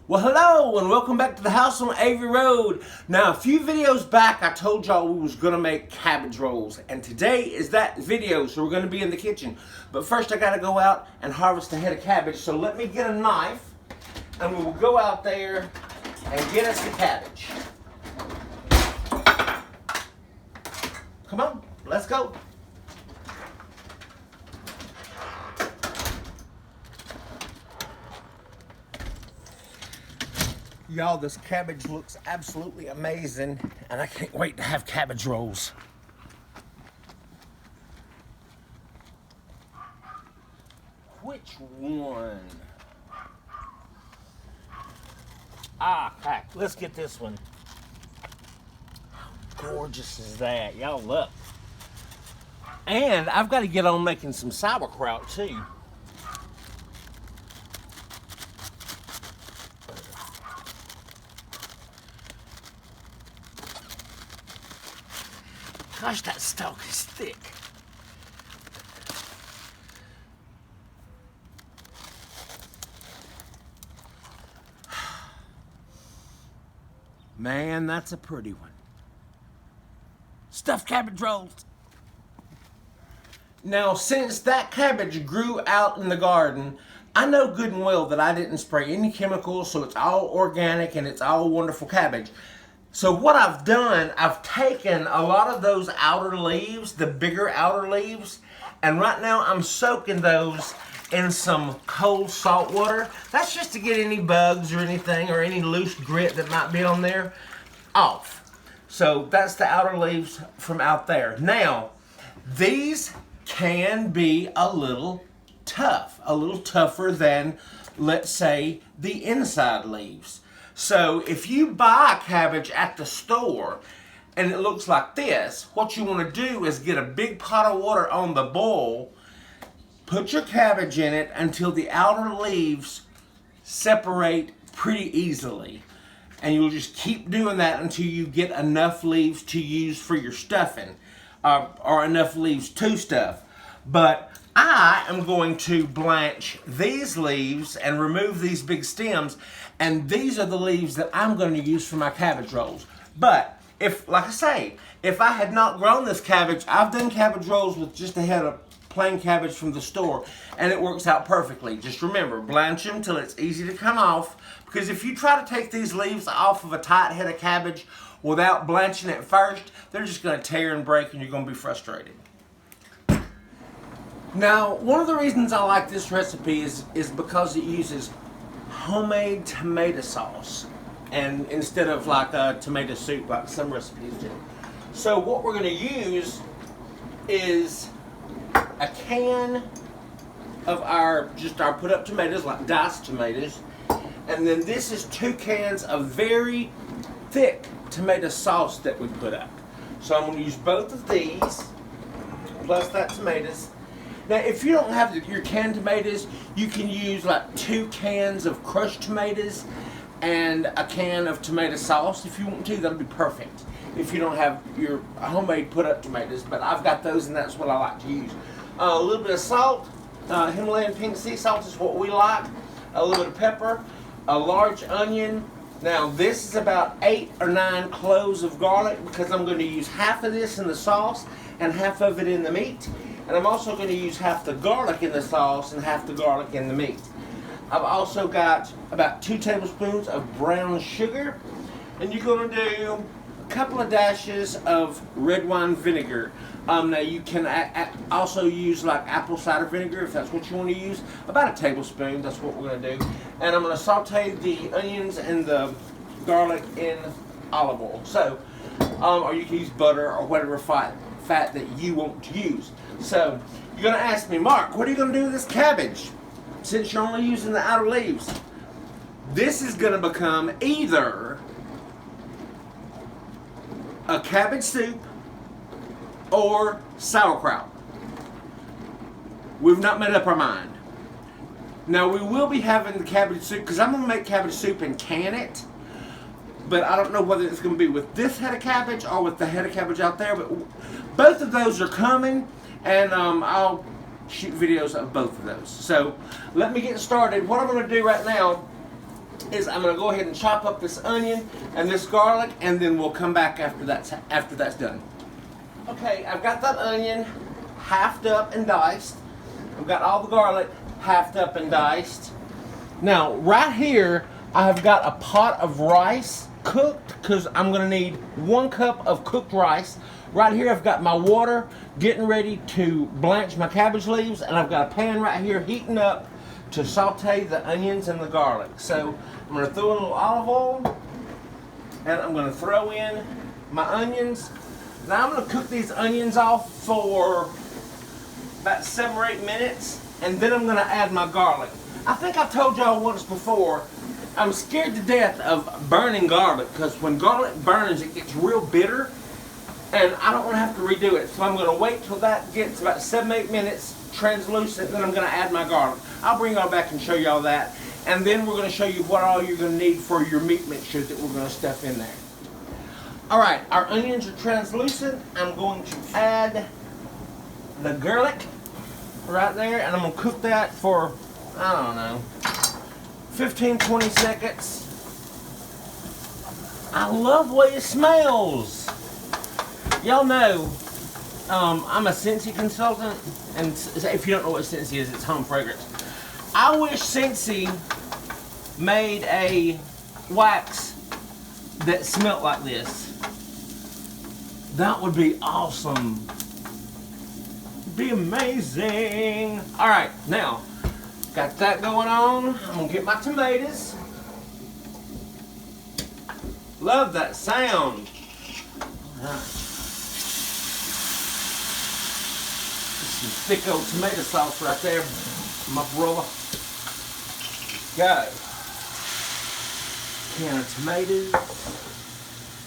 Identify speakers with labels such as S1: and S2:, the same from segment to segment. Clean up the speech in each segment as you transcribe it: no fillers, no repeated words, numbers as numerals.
S1: Well, hello and welcome back to the house on Avery Road. Now, a few videos back, I told y'all we was gonna make cabbage rolls, and today is that video, so we're gonna be in the kitchen. But first, I gotta go out and harvest a head of cabbage. So let me get a knife, and we will go out there and get us the cabbage. Come on, let's go. Y'all, this cabbage looks absolutely amazing, and I can't wait to have cabbage rolls. Which one? Heck, let's get this one. How gorgeous is that? Y'all look. And I've got to get on making some sauerkraut too. Gosh, that stalk is thick. Man, that's a pretty one. Stuffed cabbage rolls. Now, since that cabbage grew out in the garden, I know good and well that I didn't spray any chemicals, so it's all organic and it's all wonderful cabbage. So what I've done, I've taken a lot of those outer leaves, the bigger outer leaves, and right now I'm soaking those in some cold salt water. That's just to get any bugs or anything or any loose grit that might be on there off. So that's the outer leaves from out there. Now, these can be a little tough, a little tougher than, let's say, the inside leaves. So if you buy cabbage at the store and it looks like this, what you want to do is get a big pot of water on the boil, put your cabbage in it until the outer leaves separate pretty easily. And you'll just keep doing that until you get enough leaves to use for your stuffing, or enough leaves to stuff. But I am going to blanch these leaves and remove these big stems, and these are the leaves that I'm going to use for my cabbage rolls. But if, like I say, if I had not grown this cabbage, I've done cabbage rolls with just a head of plain cabbage from the store, and it works out perfectly. Just remember, blanch them till it's easy to come off, because if you try to take these leaves off of a tight head of cabbage without blanching it first, they're just going to tear and break, and you're going to be frustrated. Now, one of the reasons I like this recipe is because it uses homemade tomato sauce, and instead of like a tomato soup like some recipes do. So what we're going to use is a can of our put up tomatoes, like diced tomatoes, and then this is 2 cans of very thick tomato sauce that we put up. So I'm going to use both of these plus that tomatoes. Now, if you don't have your canned tomatoes, you can use like 2 cans of crushed tomatoes and a can of tomato sauce. If you want to, that'll be perfect. If you don't have your homemade put up tomatoes, but I've got those and that's what I like to use. A little bit of salt, Himalayan pink sea salt is what we like. A little bit of pepper, a large onion. Now, this is about 8 or 9 cloves of garlic because I'm going to use half of this in the sauce and half of it in the meat. And I'm also going to use half the garlic in the sauce and half the garlic in the meat. I've also got about 2 tablespoons of brown sugar. And you're going to do a couple of dashes of red wine vinegar. Now you can also use like apple cider vinegar if that's what you want to use. About a tablespoon, that's what we're going to do. And I'm going to saute the onions and the garlic in olive oil. So, or you can use butter or whatever fat that you want to use. So, you're going to ask me, Mark, what are you going to do with this cabbage since you're only using the outer leaves? This is going to become either a cabbage soup or sauerkraut. We've not made up our mind. Now, we will be having the cabbage soup because I'm going to make cabbage soup and can it. But I don't know whether it's going to be with this head of cabbage or with the head of cabbage out there. But both of those are coming, and I'll shoot videos of both of those. So let me get started. What I'm going to do right now is I'm gonna go ahead and chop up this onion and this garlic, and then we'll come back after that's done. Okay, I've got that onion halved up and diced. I've got all the garlic halved up and diced. Now, right here, I've got a pot of rice cooked, because I'm gonna need 1 cup of cooked rice. Right here, I've got my water getting ready to blanch my cabbage leaves, and I've got a pan right here heating up to saute the onions and the garlic. So I'm gonna throw in a little olive oil, and I'm gonna throw in my onions. Now I'm gonna cook these onions off for about 7 or 8 minutes, and then I'm gonna add my garlic. I think I've told y'all once before, I'm scared to death of burning garlic, because when garlic burns, it gets real bitter, and I don't want to have to redo it. So I'm going to wait till that gets about 7 or 8 minutes translucent, then I'm going to add my garlic. I'll bring y'all back and show y'all that, and then we're going to show you what all you're going to need for your meat mixture that we're going to stuff in there. Alright, our onions are translucent. I'm going to add the garlic right there, and I'm going to cook that for, I don't know, 15-20 seconds. I love the way it smells. Y'all know I'm a Scentsy consultant, and if you don't know what Scentsy is, it's home fragrance. I wish Scentsy made a wax that smelled like this. That would be awesome. Be amazing. All right, now got that going on. I'm gonna get my tomatoes. Love that sound. All right. Some thick old tomato sauce right there, my brother. Go. Can of tomatoes.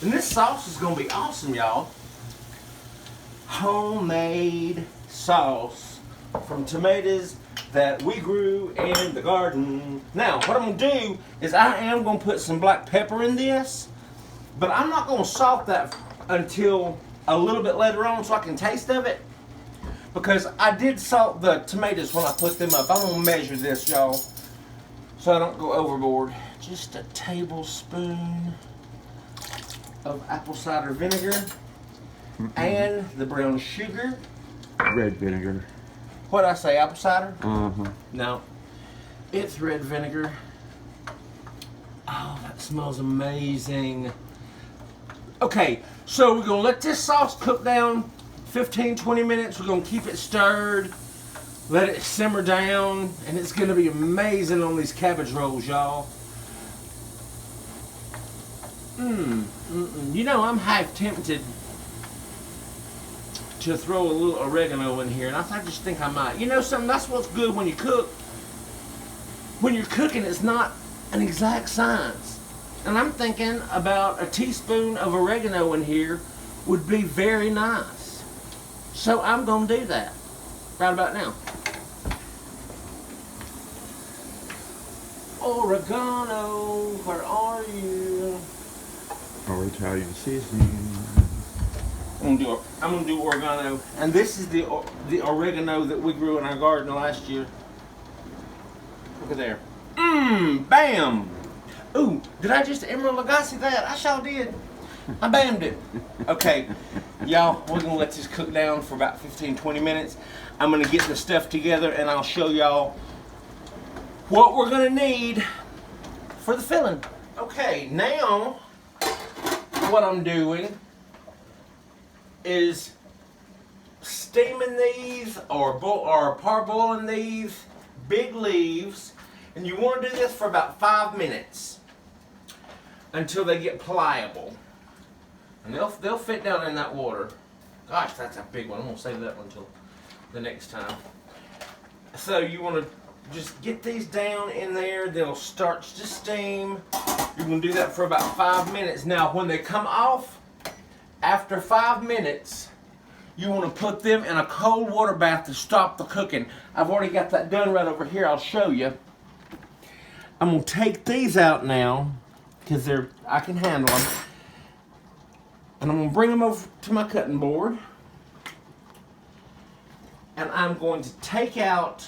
S1: And this sauce is gonna be awesome, y'all. Homemade sauce from tomatoes that we grew in the garden. Now, what I'm gonna do is I am gonna put some black pepper in this, but I'm not gonna salt that until a little bit later on so I can taste of it, because I did salt the tomatoes when I put them up. I'm gonna measure this, y'all, so I don't go overboard. Just a tablespoon of apple cider vinegar and the brown sugar.
S2: Red vinegar.
S1: What'd I say, apple cider?
S2: Uh-huh.
S1: No, it's red vinegar. Oh, that smells amazing. Okay, so we're gonna let this sauce cook down 15-20 minutes. We're gonna keep it stirred, let it simmer down, and it's gonna be amazing on these cabbage rolls, y'all. You know, I'm half tempted to throw a little oregano in here, and I just think I might. You know something, that's what's good when you cook. When you're cooking, it's not an exact science. And I'm thinking about a teaspoon of oregano in here would be very nice. So I'm gonna do that right about now. Oregano, where are you?
S2: Or Italian seasoning.
S1: I'm gonna do oregano, and this is the oregano that we grew in our garden last year. Look at there. Bam! Ooh, did I just Emerald Lagasse that? I sure did. I bammed it. Okay, y'all, we're gonna let this cook down for about 15-20 minutes. I'm gonna get the stuff together, and I'll show y'all what we're gonna need for the filling. Okay, now what I'm doing is steaming these or parboiling these big leaves, and you want to do this for about 5 minutes until they get pliable, and they'll fit down in that water. Gosh, that's a big one. I'm gonna save that one until the next time. So you want to just get these down in there. They'll start to steam. You're gonna do that for about 5 minutes. Now, when they come off after 5 minutes, you want to put them in a cold water bath to stop the cooking. I've already got that done right over here. I'll show you. I'm going to take these out now because I can handle them. And I'm going to bring them over to my cutting board. And I'm going to take out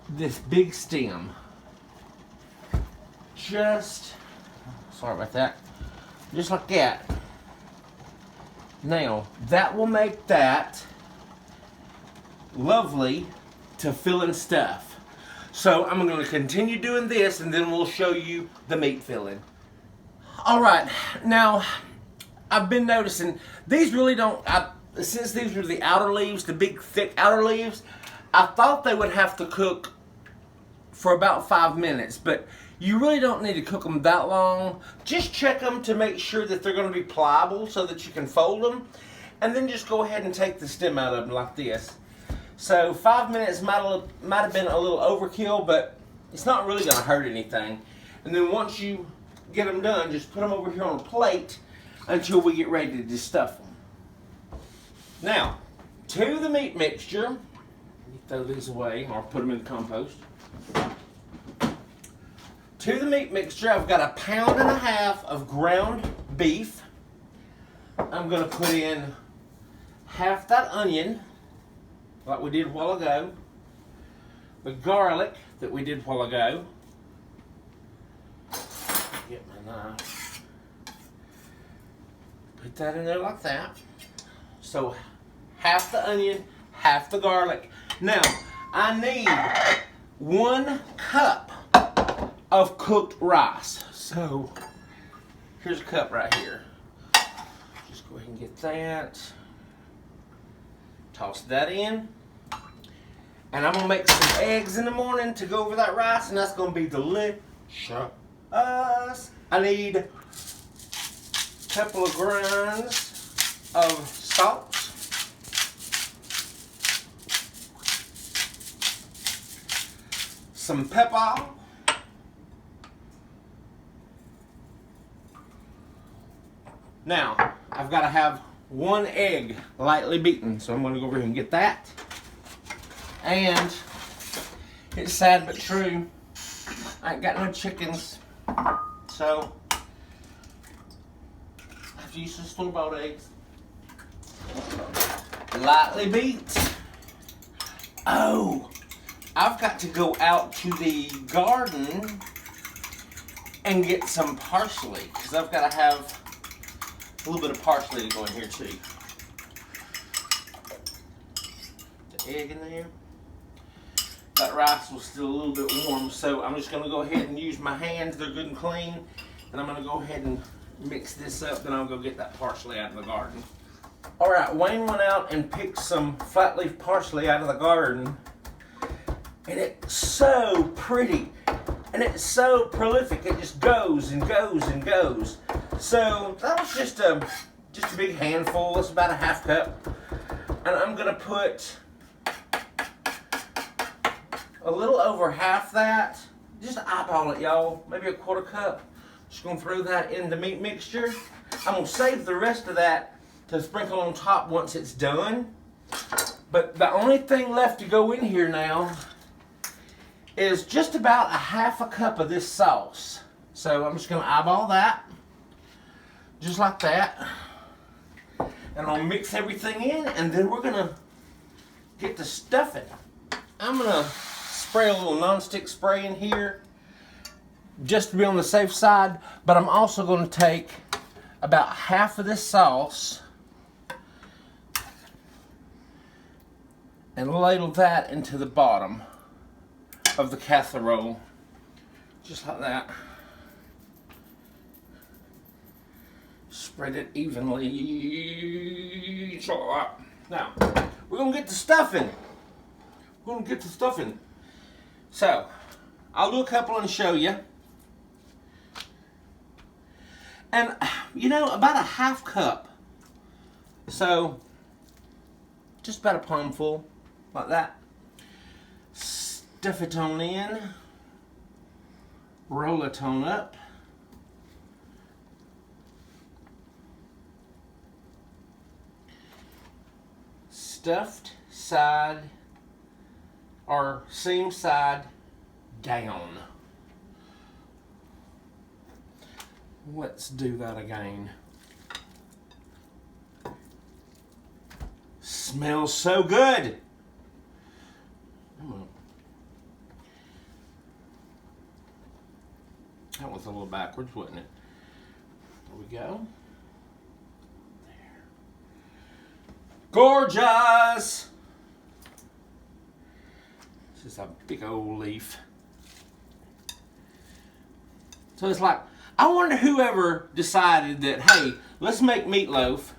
S1: this big stem. just, sorry about that, just like that. Now, that will make that lovely to fill in stuff. So I'm going to continue doing this, and then we'll show you the meat filling. All right, now I've been noticing these really don't, since these were the outer leaves, the big thick outer leaves, I thought they would have to cook for about 5 minutes, but you really don't need to cook them that long. Just check them to make sure that they're going to be pliable so that you can fold them, and then just go ahead and take the stem out of them like this. So 5 minutes might have been a little overkill, but it's not really going to hurt anything. And then once you get them done, just put them over here on a plate until we get ready to stuff them. Now, to the meat mixture, let me throw these away or put them in the compost. To the meat mixture, I've got 1.5 pounds of ground beef. I'm going to put in half that onion, like we did a while ago, the garlic that we did a while ago. Get my knife. Put that in there like that. So half the onion, half the garlic. Now, I need 1 cup of cooked rice. So here's a cup right here. Just go ahead and get that. Toss that in. And I'm gonna make some eggs in the morning to go over that rice, and that's gonna be delicious. I need a couple of grains of salt. Some pepper. Now, I've got to have 1 egg lightly beaten, so I'm going to go over here and get that. And it's sad but true, I ain't got no chickens, so I have to use some store-bought eggs. Lightly beat. Oh, I've got to go out to the garden and get some parsley, because I've got to have a little bit of parsley to go in here too. The egg in there. That rice was still a little bit warm, so I'm just going to go ahead and use my hands. They're good and clean. And I'm going to go ahead and mix this up, then I'll go get that parsley out of the garden. Alright, Wayne went out and picked some flat leaf parsley out of the garden. And it's so pretty. And it's so prolific. It just goes and goes and goes. So that was just a big handful. That's about 1/2 cup. And I'm going to put a little over half that. Just eyeball it, y'all. Maybe 1/4 cup. Just going to throw that in the meat mixture. I'm going to save the rest of that to sprinkle on top once it's done. But the only thing left to go in here now is just about 1/2 cup of this sauce. So I'm just going to eyeball that. Just like that. And I'll mix everything in, and then we're going to get the stuffing. I'm going to spray a little nonstick spray in here just to be on the safe side, but I'm also going to take about half of this sauce and ladle that into the bottom of the casserole, just like that. Spread it evenly. Now, we're going to get the stuffing. We're going to get the stuffing. So, I'll do a couple and show you. And, you know, about 1/2 cup. So, just about a palmful, like that. Stuff it on in. Roll it on up. Stuffed side or seam side down. Let's do that again. Smells so good. That was little backwards, wouldn't it? There we go. There. Gorgeous! This is a big old leaf. So it's like, I wonder whoever decided that, hey, let's make meatloaf,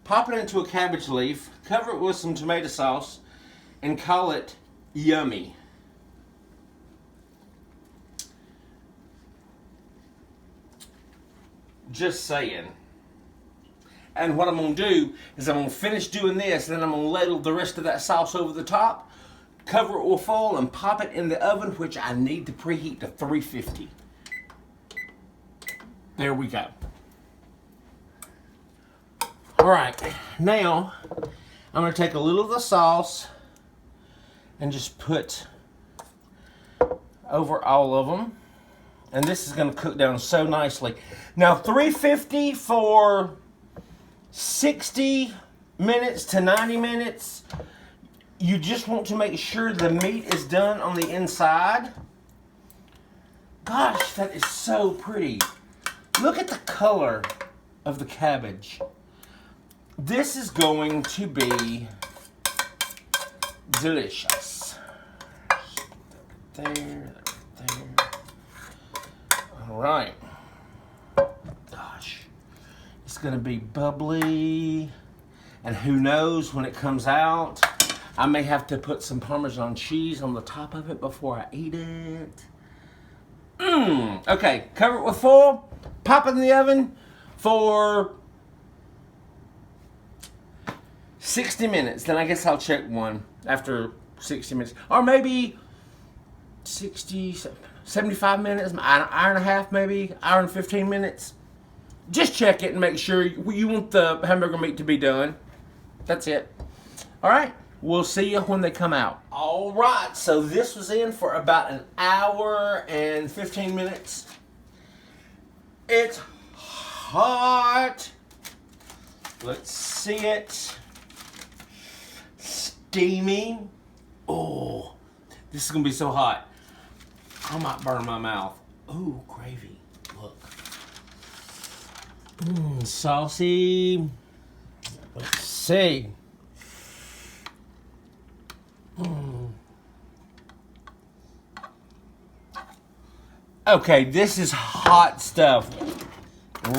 S1: pop it into a cabbage leaf, cover it with some tomato sauce, and call it yummy. Just saying. And what I'm going to do is I'm going to finish doing this, and then I'm going to ladle the rest of that sauce over the top, cover it with foil, and pop it in the oven, which I need to preheat to 350. There we go. All right, now I'm going to take a little of the sauce and just put over all of them. And this is going to cook down so nicely. Now 350 for 60 minutes to 90 minutes. You just want to make sure the meat is done on the inside. Gosh, that is so pretty. Look at the color of the cabbage. This is going to be delicious. There. All right. Gosh, it's going to be bubbly. And who knows, when it comes out, I may have to put some Parmesan cheese on the top of it before I eat it. Okay, cover it with foil. Pop it in the oven for 60 minutes. Then I guess I'll check one after 60 minutes. Or maybe 60, 75 minutes, an hour and a half maybe, hour and 15 minutes. Just check it and make sure you want the hamburger meat to be done. That's it. All right, we'll see you when they come out. All right, so this was in for about an hour and 15 minutes. It's hot. Let's see it. Steamy. Oh, this is gonna be so hot. I might burn my mouth. Ooh, gravy. Look. Saucy. Let's see. Okay, this is hot stuff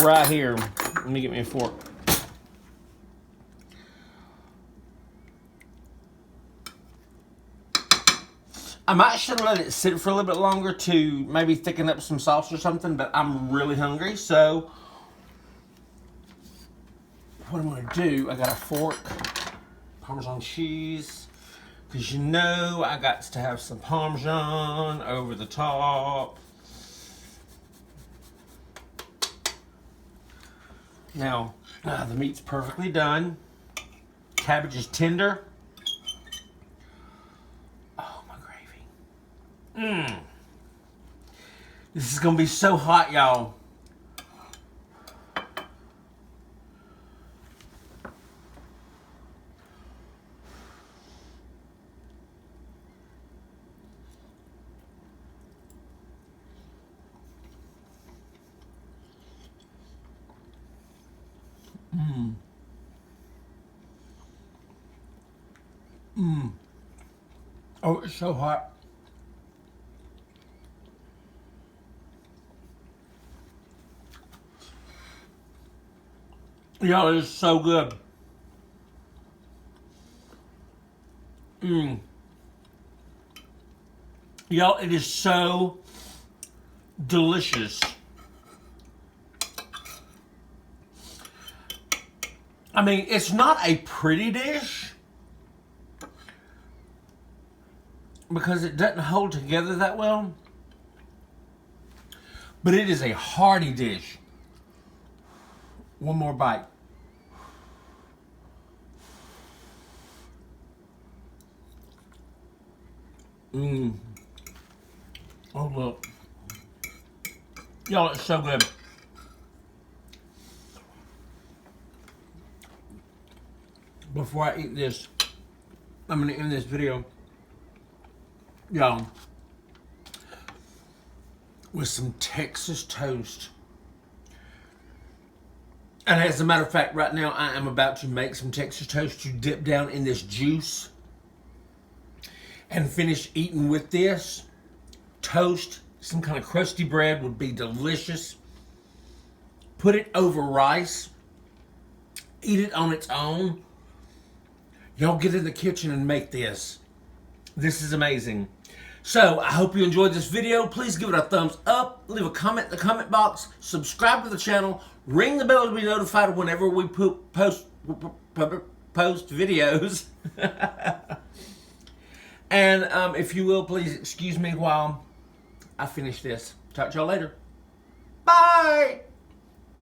S1: right here. Let me get me a fork. I might should have let it sit for a little bit longer to maybe thicken up some sauce or something, but I'm really hungry, so what I'm going to do, I got a fork, Parmesan cheese, because you know I got to have some Parmesan over the top. Now, the meat's perfectly done. Cabbage is tender. Oh, my gravy. This is going to be so hot, y'all. Oh, it's so hot. Y'all, it is so good. Y'all, it is so delicious. I mean, it's not a pretty dish because it doesn't hold together that well, but it is a hearty dish. One more bite. Oh, look. Y'all, it's so good. Before I eat this, I'm going to end this video. Y'all, with some Texas toast. And as a matter of fact, right now I am about to make some Texas toast to dip down in this juice and finish eating with this. Toast, some kind of crusty bread would be delicious. Put it over rice. Eat it on its own. Y'all get in the kitchen and make this. This is amazing. So, I hope you enjoyed this video. Please give it a thumbs up. Leave a comment in the comment box. Subscribe to the channel. Ring the bell to be notified whenever we post videos. And if you will, please excuse me while I finish this. Talk to y'all later. Bye!